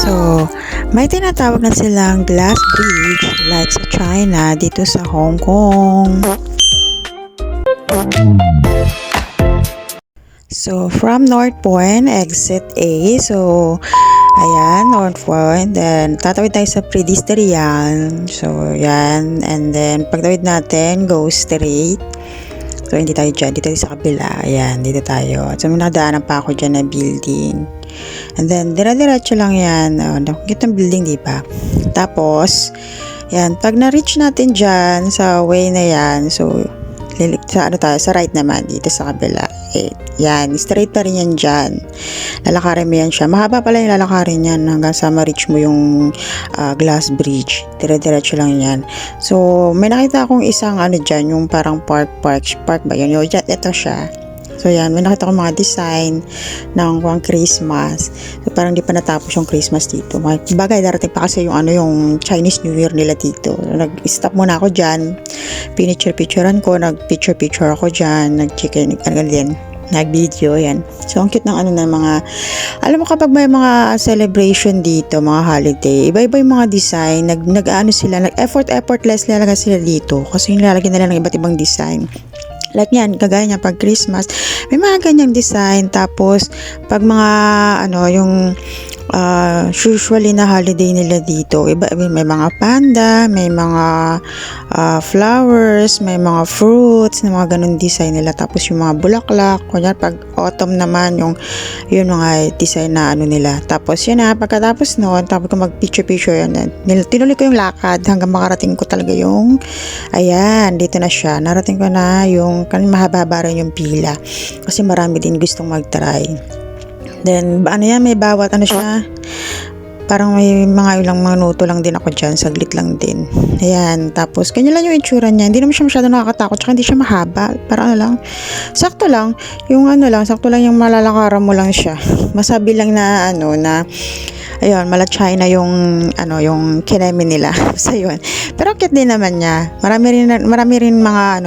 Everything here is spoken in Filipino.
So, may tinatawag na silang glass bridge like sa China dito sa Hong Kong. So, from North Point, exit A. So, ayan, North Point. Then, tatawid tayo sa pedestrian. So, yan. And then, pagtawid natin, go straight. So, hindi tayo dyan. Dito tayo sa kabila. Ayan, dito tayo. So, may nakadaanan pa ako dyan na building. And then, dire-diretso lang yan. Nakikita ang building, di ba? Tapos, yan. Pag na-reach natin dyan sa way na yan, so, sa right naman, dito sa kabila. Yan, straight pa rin yan dyan. Lalakarin mo yan siya. Mahaba pala yung lalakarin yan hanggang sa ma-reach mo yung glass bridge. Dire-diretso lang yan. So, may nakita akong isang dyan, yung parang park ba yun? Ito siya. So, yan, may nakita akong mga design ng Christmas. So, parang di pa natapos yung Christmas dito. Bagay, darating pa kasi yung Chinese New Year nila dito. So, nag-stop muna ako dyan. Pinicture-picturean ko. Nag-picture ako dyan. Nag-video, yan. So, ang cute ng mga, alam mo kapag may mga celebration dito, mga holiday, iba-iba yung mga design, sila, effortless talaga sila dito kasi nilalagyan nila ng iba't ibang design. Like yan, kagaya niya pag Christmas, may mga ganyang design. Tapos, pag mga, usually na holiday nila dito, may mga panda, may mga flowers, may mga fruits, na mga ganun design nila. Tapos, yung mga bulaklak, kunyari pag autumn naman, yung mga design na nila. Tapos, yun pagkatapos noon, tapos ko mag-picture yan. Tinuloy ko yung lakad hanggang makarating ko talaga yung, ayan, dito na siya. Narating ko na yung, mahaba-haba rin yung pila. Kasi marami din gustong mag-try. Then, may bawat siya. Parang may mga ilang minuto lang din ako dyan. Saglit lang din. Ayan. Tapos, ganyan lang yung itsura niya. Hindi naman siya masyado nakakatakot. Tsaka hindi siya mahaba. Parang lang. Sakto lang. Sakto lang yung malalakaran mo lang siya. Masabi lang na, ayun, mala China yung kineme nila. So, yun. Pero cute din naman niya. Marami rin mga,